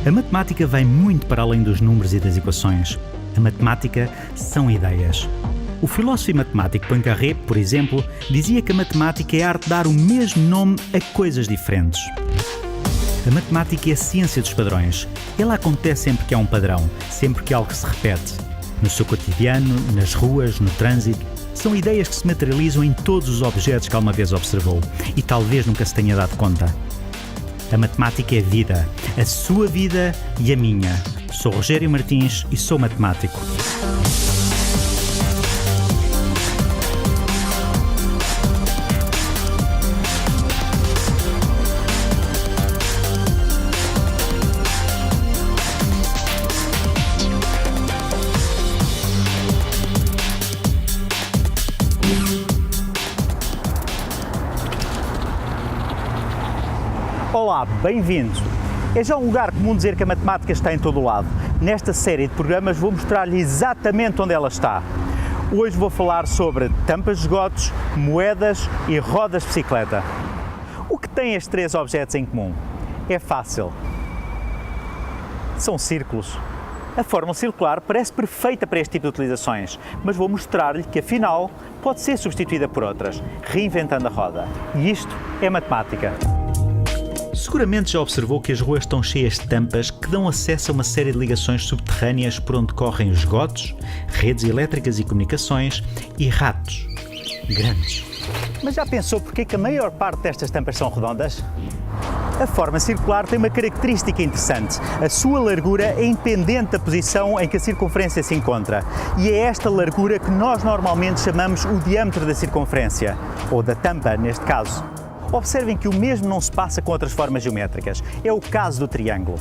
A matemática vai muito para além dos números e das equações. A matemática são ideias. O filósofo e matemático Poincaré, por exemplo, dizia que a matemática é a arte de dar o mesmo nome a coisas diferentes. A matemática é a ciência dos padrões. Ela acontece sempre que há um padrão, sempre que há algo que se repete. No seu cotidiano, nas ruas, no trânsito. São ideias que se materializam em todos os objetos que alguma vez observou e talvez nunca se tenha dado conta. A matemática é vida, a sua vida e a minha. Sou Rogério Martins e sou matemático. Olá, bem-vindos! É já um lugar comum dizer que a matemática está em todo o lado. Nesta série de programas vou mostrar-lhe exatamente onde ela está. Hoje vou falar sobre tampas de esgotos, moedas e rodas de bicicleta. O que têm estes três objetos em comum? É fácil. São círculos. A fórmula circular parece perfeita para este tipo de utilizações, mas vou mostrar-lhe que afinal pode ser substituída por outras, reinventando a roda. E isto é matemática. Seguramente já observou que as ruas estão cheias de tampas que dão acesso a uma série de ligações subterrâneas por onde correm esgotos, redes elétricas e comunicações e ratos grandes. Mas já pensou porque que a maior parte destas tampas são redondas? A forma circular tem uma característica interessante. A sua largura é independente da posição em que a circunferência se encontra. E é esta largura que nós normalmente chamamos o diâmetro da circunferência, ou da tampa neste caso. Observem que o mesmo não se passa com outras formas geométricas. É o caso do triângulo.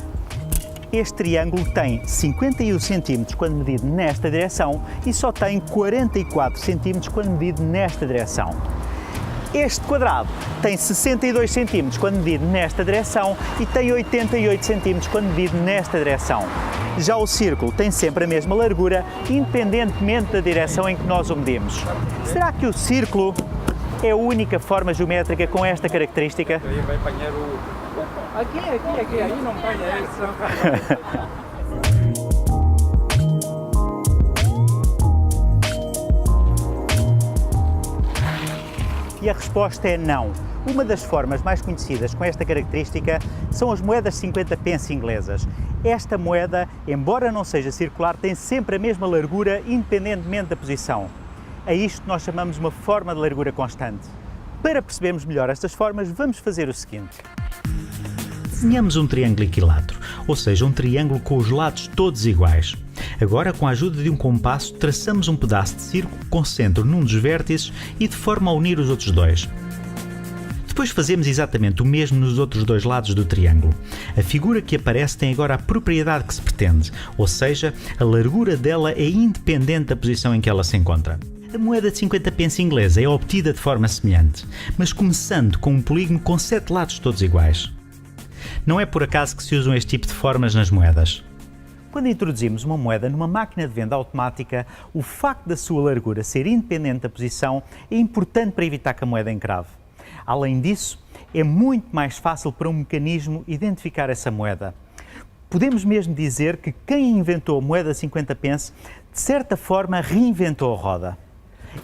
Este triângulo tem 51 cm quando medido nesta direção e só tem 44 cm quando medido nesta direção. Este quadrado tem 62 cm quando medido nesta direção e tem 88 cm quando medido nesta direção. Já o círculo tem sempre a mesma largura, independentemente da direção em que nós o medimos. Será que o círculo é a única forma geométrica com esta característica? Vai apanhar o... Aqui, aí não apanha isso. E a resposta é não. Uma das formas mais conhecidas com esta característica são as moedas 50 pence inglesas. Esta moeda, embora não seja circular, tem sempre a mesma largura, independentemente da posição. A isto nós chamamos uma forma de largura constante. Para percebermos melhor estas formas, vamos fazer o seguinte. Desenhamos um triângulo equilátero, ou seja, um triângulo com os lados todos iguais. Agora, com a ajuda de um compasso, traçamos um pedaço de círculo com centro num dos vértices e de forma a unir os outros dois. Depois fazemos exatamente o mesmo nos outros dois lados do triângulo. A figura que aparece tem agora a propriedade que se pretende, ou seja, a largura dela é independente da posição em que ela se encontra. A moeda de 50 pence inglesa é obtida de forma semelhante, mas começando com um polígono com 7 lados todos iguais. Não é por acaso que se usam este tipo de formas nas moedas. Quando introduzimos uma moeda numa máquina de venda automática, o facto da sua largura ser independente da posição é importante para evitar que a moeda encrave. Além disso, é muito mais fácil para um mecanismo identificar essa moeda. Podemos mesmo dizer que quem inventou a moeda 50 pence, de certa forma, reinventou a roda.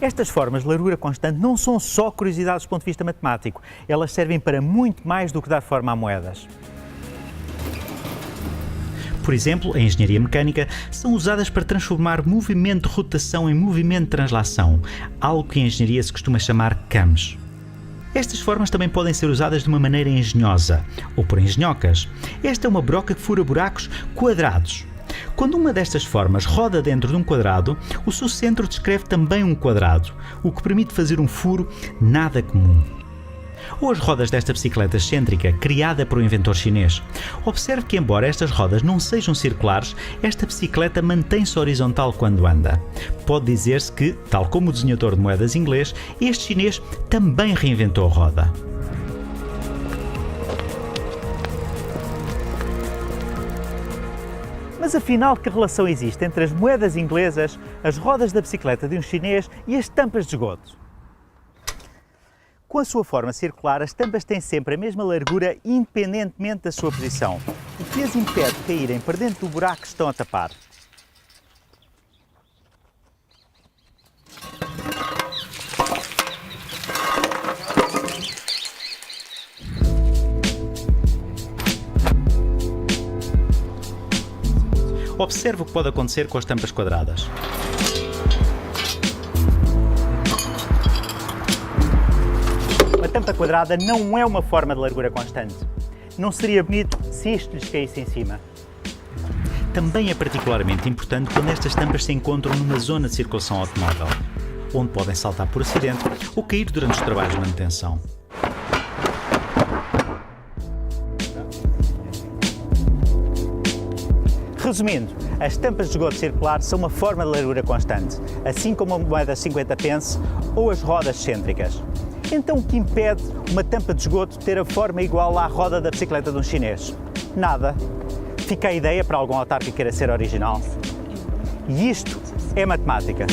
Estas formas de largura constante não são só curiosidades do ponto de vista matemático, elas servem para muito mais do que dar forma a moedas. Por exemplo, em engenharia mecânica, são usadas para transformar movimento de rotação em movimento de translação, algo que em engenharia se costuma chamar cames. Estas formas também podem ser usadas de uma maneira engenhosa, ou por engenhocas. Esta é uma broca que fura buracos quadrados. Quando uma destas formas roda dentro de um quadrado, o seu centro descreve também um quadrado, o que permite fazer um furo nada comum. Ou as rodas desta bicicleta excêntrica, criada por um inventor chinês. Observe que, embora estas rodas não sejam circulares, esta bicicleta mantém-se horizontal quando anda. Pode dizer-se que, tal como o desenhador de moedas inglês, este chinês também reinventou a roda. Mas afinal, que relação existe entre as moedas inglesas, as rodas da bicicleta de um chinês e as tampas de esgoto? Com a sua forma circular, as tampas têm sempre a mesma largura independentemente da sua posição. o que as impede de caírem para dentro do buraco que estão a tapar. Observe o que pode acontecer com as tampas quadradas. Uma tampa quadrada não é uma forma de largura constante. Não seria bonito se isto lhes caísse em cima. Também é particularmente importante quando estas tampas se encontram numa zona de circulação automóvel, onde podem saltar por acidente ou cair durante os trabalhos de manutenção. Resumindo, as tampas de esgoto circular são uma forma de largura constante, assim como a moeda 50 pence ou as rodas cêntricas. Então o que impede uma tampa de esgoto ter a forma igual à roda da bicicleta de um chinês? Nada. Fica a ideia para algum autarca que queira ser original. E isto é matemática.